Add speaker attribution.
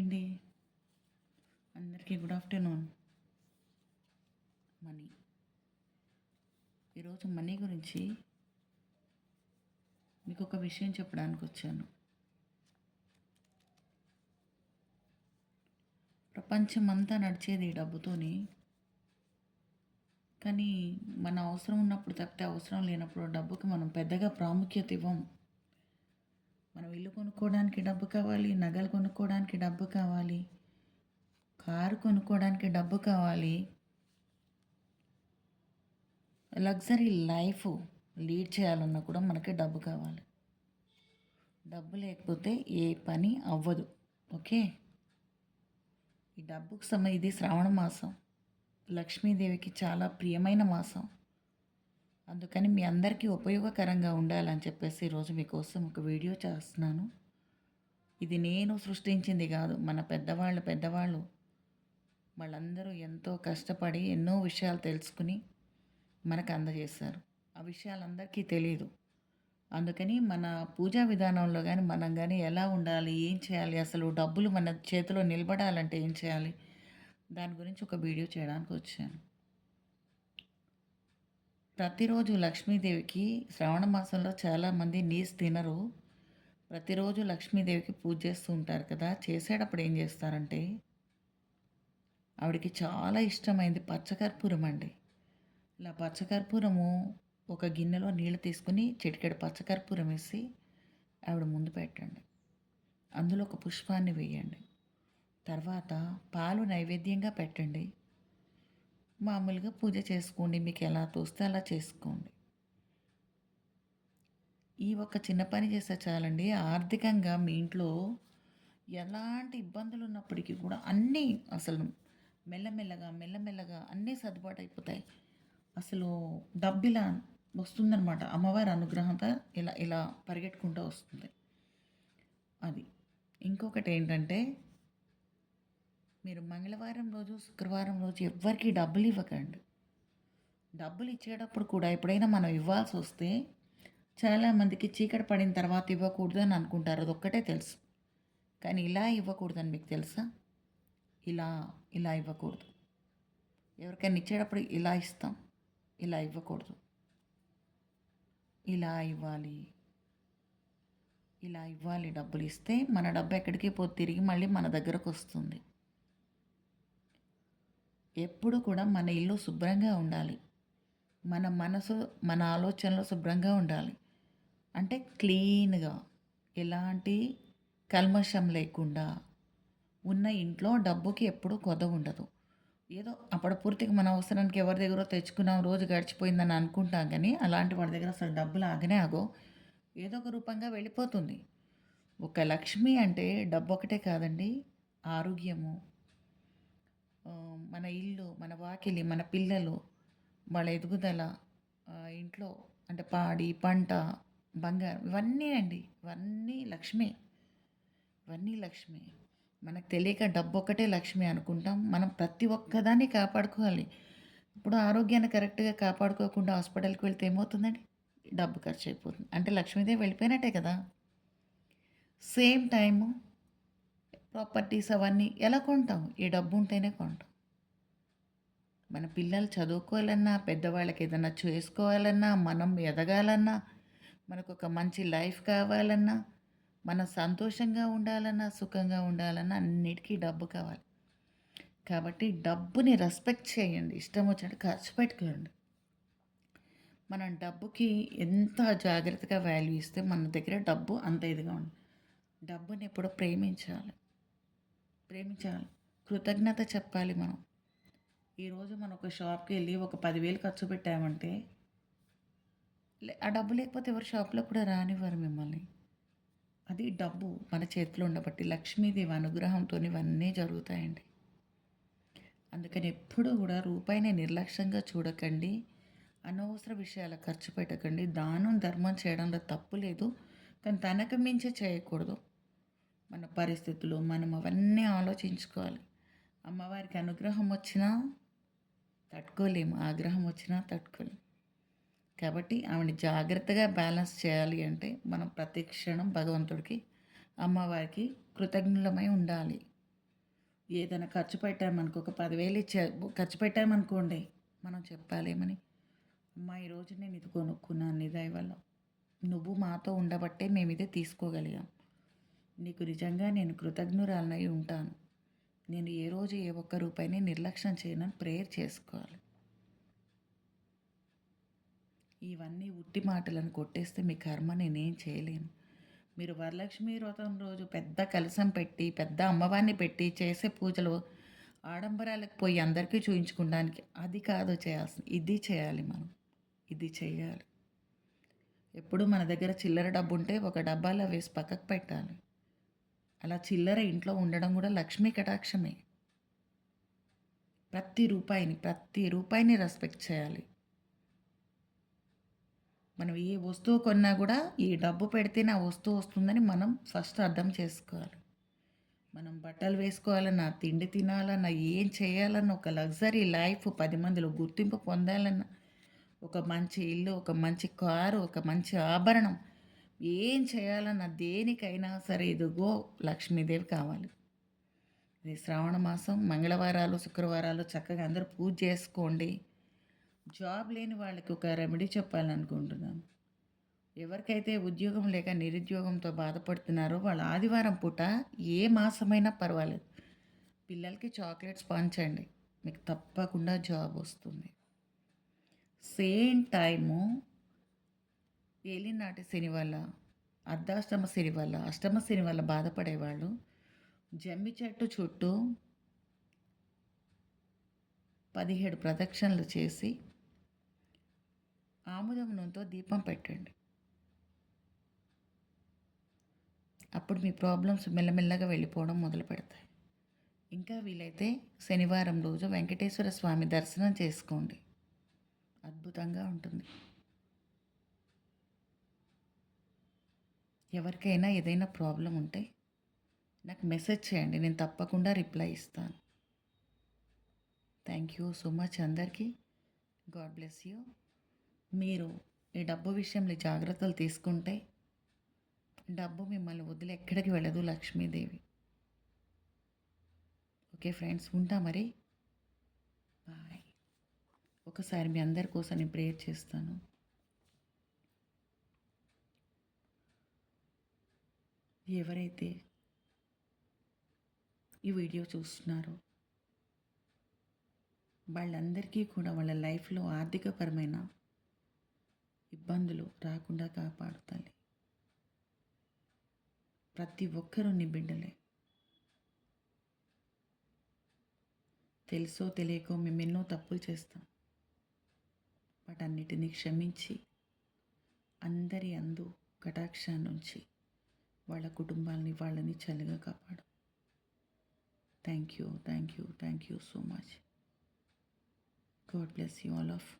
Speaker 1: అండి. అందరికీ good afternoon. Money. ఈరోజు మనీ గురించి మీకు ఒక విషయం చెప్పడానికి వచ్చాను. ప్రపంచమంతా నడిచేది డబ్బుతోని. కానీ మన అవసరం ఉన్నప్పుడు తప్పితే అవసరం లేనప్పుడు డబ్బుకి మనం పెద్దగా ప్రాముఖ్యత ఇవ్వం. మనం ఇల్లు కొనుక్కోవడానికి డబ్బు కావాలి, నగలు కొనుక్కోవడానికి డబ్బు కావాలి, కారు కొనుక్కోవడానికి డబ్బు కావాలి, లగ్జరీ లైఫ్ లీడ్ చేయాలన్నా కూడా మనకి డబ్బు కావాలి. డబ్బు లేకపోతే ఏ పని అవ్వదు. ఓకే, ఈ డబ్బుకు ఇది శ్రావణ మాసం, లక్ష్మీదేవికి చాలా ప్రియమైన మాసం. అందుకని మీ అందరికీ ఉపయోగకరంగా ఉండాలని చెప్పేసి ఈరోజు మీకోసం ఒక వీడియో చేస్తున్నాను. ఇది నేను సృష్టించింది కాదు, మన పెద్దవాళ్ళు వాళ్ళందరూ ఎంతో కష్టపడి ఎన్నో విషయాలు తెలుసుకుని మనకు అందజేశారు. ఆ విషయాలు అందరికీ తెలియదు. అందుకని మన పూజా విధానంలో కానీ మనం కానీ ఎలా ఉండాలి, ఏం చేయాలి, అసలు డబ్బులు మన చేతిలో నిలబడాలంటే ఏం చేయాలి, దాని గురించి ఒక వీడియో చేయడానికి వచ్చాను. ప్రతిరోజు లక్ష్మీదేవికి శ్రావణ మాసంలో చాలామంది నీసు తినరు. ప్రతిరోజు లక్ష్మీదేవికి పూజ చేస్తూ ఉంటారు కదా. చేసేటప్పుడు ఏం చేస్తారంటే, ఆవిడకి చాలా ఇష్టమైంది పచ్చకర్పూరం అండి. ఇలా పచ్చకర్పూరము ఒక గిన్నెలో నీళ్ళు తీసుకుని చిటికెడు పచ్చకర్పూరం వేసి ఆవిడ ముందు పెట్టండి. అందులో ఒక పుష్పాన్ని వేయండి. తర్వాత పాలు నైవేద్యంగా పెట్టండి. మామూలుగా పూజ చేసుకోండి, మీకు ఎలా తోస్తే అలా చేసుకోండి. ఈ ఒక్క చిన్న పని చేస్తే చాలండి. ఆర్థికంగా మీ ఇంట్లో ఎలాంటి ఇబ్బందులు ఉన్నప్పటికీ కూడా అన్నీ అసలు మెల్లమెల్లగా అన్నీ సర్దుబాటు అయిపోతాయి. అసలు డబ్బు ఇలా వస్తుందన్నమాట. అమ్మవారి అనుగ్రహంతో ఇలా ఇలా పరిగెట్టుకుంటూ వస్తుంది. అది ఇంకొకటి ఏంటంటే, మీరు మంగళవారం రోజు, శుక్రవారం రోజు ఎవ్వరికీ డబ్బులు ఇవ్వకండి. డబ్బులు ఇచ్చేటప్పుడు కూడా ఎప్పుడైనా మనం ఇవ్వాల్సి వస్తే చాలామందికి చీకటి పడిన తర్వాత ఇవ్వకూడదు అని అనుకుంటారు. అదొక్కటే తెలుసు. కానీ ఇలా ఇవ్వకూడదని మీకు తెలుసా? ఇలా ఇలా ఇవ్వకూడదు. ఎవరికైనా ఇచ్చేటప్పుడు ఇలా ఇస్తాం, ఇలా ఇవ్వకూడదు. ఇలా ఇవ్వాలి, ఇలా ఇవ్వాలి. డబ్బులు ఇస్తే మన డబ్బు ఎక్కడికి పోతే తిరిగి మళ్ళీ మన దగ్గరకు వస్తుంది. ఎప్పుడు కూడా మన ఇల్లు శుభ్రంగా ఉండాలి. మన మనసు, మన ఆలోచనలు శుభ్రంగా ఉండాలి. అంటే క్లీన్గా, ఎలాంటి కల్మషం లేకుండా ఉన్న ఇంట్లో డబ్బుకి ఎప్పుడూ కొదవ ఉండదు. ఏదో అప్పుడు పూర్తిగా మన అవసరానికి ఎవరి దగ్గర తెచ్చుకున్నాం, రోజు గడిచిపోయిందని అనుకుంటాం. కానీ అలాంటి వాడి దగ్గర అసలు డబ్బులు ఆగనే ఆగో, ఏదో ఒక రూపంగా వెళ్ళిపోతుంది. ఒక లక్ష్మి అంటే డబ్బు ఒకటే కాదండి, ఆరోగ్యము, మన ఇల్లు, మన వాకిలి, మన పిల్లలు, వాళ్ళ ఎదుగుదల, ఇంట్లో అంటే పాడి పంట, బంగారం, ఇవన్నీ అండి, ఇవన్నీ లక్ష్మి. ఇవన్నీ లక్ష్మి. మనకు తెలియక డబ్బు ఒక్కటే లక్ష్మి అనుకుంటాం. మనం ప్రతి ఒక్కదాన్ని కాపాడుకోవాలి. ఇప్పుడు ఆరోగ్యాన్ని కరెక్ట్గా కాపాడుకోకుండా హాస్పిటల్కి వెళ్తే ఏమవుతుందండి? డబ్బు ఖర్చు అయిపోతుంది. అంటే లక్ష్మీదేవి వెళ్ళిపోయినట్టే కదా. సేమ్ టైము ప్రాపర్టీస్ అవన్నీ ఎలా కొంటాం? ఈ డబ్బు ఉంటేనే కొంటాం. మన పిల్లలు చదువుకోవాలన్నా, పెద్దవాళ్ళకి ఏదైనా చేసుకోవాలన్నా, మనం ఎదగాలన్నా, మనకు ఒక మంచి లైఫ్ కావాలన్నా, మనం సంతోషంగా ఉండాలన్నా, సుఖంగా ఉండాలన్నా అన్నిటికీ డబ్బు కావాలి. కాబట్టి డబ్బుని రెస్పెక్ట్ చేయండి. ఇష్టం వచ్చినట్టు ఖర్చు పెట్టుకోండి. మనం డబ్బుకి ఎంత జాగ్రత్తగా వాల్యూ ఇస్తే మన దగ్గర డబ్బు అంత ఇదిగా ఉంది. డబ్బుని ఎప్పుడో ప్రేమించాలి. కృతజ్ఞత చెప్పాలి. మనం ఈరోజు మనం ఒక షాప్కి వెళ్ళి ఒక 10,000 ఖర్చు పెట్టామంటే ఆ డబ్బు లేకపోతే ఎవరు షాప్లో కూడా రానివ్వరు మిమ్మల్ని. అది డబ్బు మన చేతిలో ఉండబట్టి లక్ష్మీదేవి అనుగ్రహంతో ఇవన్నీ జరుగుతాయండి. అందుకని ఎప్పుడూ కూడా రూపాయిని నిర్లక్ష్యంగా చూడకండి. అనవసర విషయాల ఖర్చు పెట్టకండి. దానం ధర్మం చేయడంలో తప్పు లేదు, కానీ తనకు మించి చేయకూడదు. మన పరిస్థితులు మనం అవన్నీ ఆలోచించుకోవాలి. అమ్మవారికి అనుగ్రహం వచ్చినా తట్టుకోలేము, ఆగ్రహం వచ్చినా తట్టుకోలేము. కాబట్టి ఆవిడని జాగ్రత్తగా బ్యాలెన్స్ చేయాలి అంటే మనం ప్రతి క్షణం భగవంతుడికి, అమ్మవారికి కృతజ్ఞులమై ఉండాలి. ఏదైనా ఖర్చు పెట్టామనుకో, ఒక 10,000 ఖర్చు పెట్టామనుకోండి, మనం చెప్పాలేమని, అమ్మా ఈరోజు నేను ఇది కొనుక్కున్నాను నీ దయ వల్ల. నువ్వు మాతో ఉండబట్టే మేము ఇది తీసుకోగలిగాం. నీకు నిజంగా నేను కృతజ్ఞురాలనై ఉంటాను. నేను ఏ రోజు ఏ ఒక్క రూపాయిని నిర్లక్ష్యం చేయనని ప్రేయర్ చేసుకోవాలి. ఇవన్నీ ఉట్టి మాటలను కొట్టేస్తే మీ కర్మ నేనేం చేయలేను. మీరు వరలక్ష్మి వ్రతం రోజు పెద్ద కలశం పెట్టి, పెద్ద అమ్మవారిని పెట్టి చేసే పూజలు ఆడంబరాలకు పోయి అందరికీ చూయించుకోవడానికి అది కాదు చేయాల్సింది. ఇది చేయాలి మనం. ఇది చేయాలి. ఎప్పుడు మన దగ్గర చిల్లర డబ్బు ఉంటే ఒక డబ్బాలో వేసి పక్కకు పెట్టాలి. అలా చిల్లర ఇంట్లో ఉండడం కూడా లక్ష్మీ కటాక్షమే. ప్రతి రూపాయిని రెస్పెక్ట్ చేయాలి. మనం ఏ వస్తువు కొన్నా కూడా ఈ డబ్బు పెడితేనే ఆ వస్తువు వస్తుందని మనం ఫస్ట్ అర్థం చేసుకోవాలి. మనం బట్టలు వేసుకోవాలన్నా, తిండి తినాలన్నా, ఏం చేయాలన్నా, ఒక లగ్జరీ లైఫ్ 10 మందిలో గుర్తింపు పొందాలన్నా, ఒక మంచి ఇల్లు, ఒక మంచి కారు, ఒక మంచి ఆభరణం, ఏం చేయాలన్నా దేనికైనా సరే ఇదిగో లక్ష్మీదేవి కావాలి. ఇది శ్రావణ మాసం మంగళవారాలు, శుక్రవారాలు చక్కగా అందరూ పూజ చేసుకోండి. జాబ్ లేని వాళ్ళకి ఒక రెమెడీ చెప్పాలనుకుంటున్నాను. ఎవరికైతే ఉద్యోగం లేక నిరుద్యోగంతో బాధపడుతున్నారో వాళ్ళు ఆదివారం పూట ఏ మాసమైనా పర్వాలేదు, పిల్లలకి చాక్లెట్స్ పంచండి. మీకు తప్పకుండా జాబ్ వస్తుంది. సేమ్ టైము ఏలినాటి శని వల్ల, అర్ధాష్టమ శని వల్ల, అష్టమ శని వల్ల బాధపడేవాళ్ళు జమ్మి చెట్టు చుట్టూ 17 ప్రదక్షిణలు చేసి ఆముదం నూనెతో దీపం పెట్టండి. అప్పుడు మీ ప్రాబ్లమ్స్ మెల్లమెల్లగా వెళ్ళిపోవడం మొదలు పెడతాయి. ఇంకా వీలైతే శనివారం రోజు వెంకటేశ్వర స్వామి దర్శనం చేసుకోండి. అద్భుతంగా ఉంటుంది. ఎవరికైనా ఏదైనా ప్రాబ్లం ఉంటే నాకు మెసేజ్ చేయండి, నేను తప్పకుండా రిప్లై ఇస్తాను. థ్యాంక్ యూ సో మచ్ అందరికీ. God bless you. మీరు ఈ డబ్బు విషయంలో జాగ్రత్తలు తీసుకుంటే డబ్బు మిమ్మల్ని వదిలి ఎక్కడికి వెళ్ళదు లక్ష్మీదేవి. ఓకే ఫ్రెండ్స్, ఉంటా మరి. బాయ్. ఒకసారి మీ అందరి కోసం నేను ప్రేయర్ చేస్తాను. ఎవరైతే ఈ వీడియో చూస్తున్నారో వాళ్ళందరికీ కూడా వాళ్ళ లైఫ్లో ఆర్థికపరమైన ఇబ్బందులు రాకుండా కాపాడుతాలి. ప్రతి ఒక్కరూ నీ బిడ్డలే. తెలుసో తెలియకో మేము ఎన్నో తప్పులు చేస్తాం. వాటన్నిటినీ క్షమించి అందరి అందు కటాక్షాన్ని నుంచి వాళ్ళ కుటుంబాలని వాళ్ళని చల్లగా కాపాడు. Thank you so much. God bless you all of.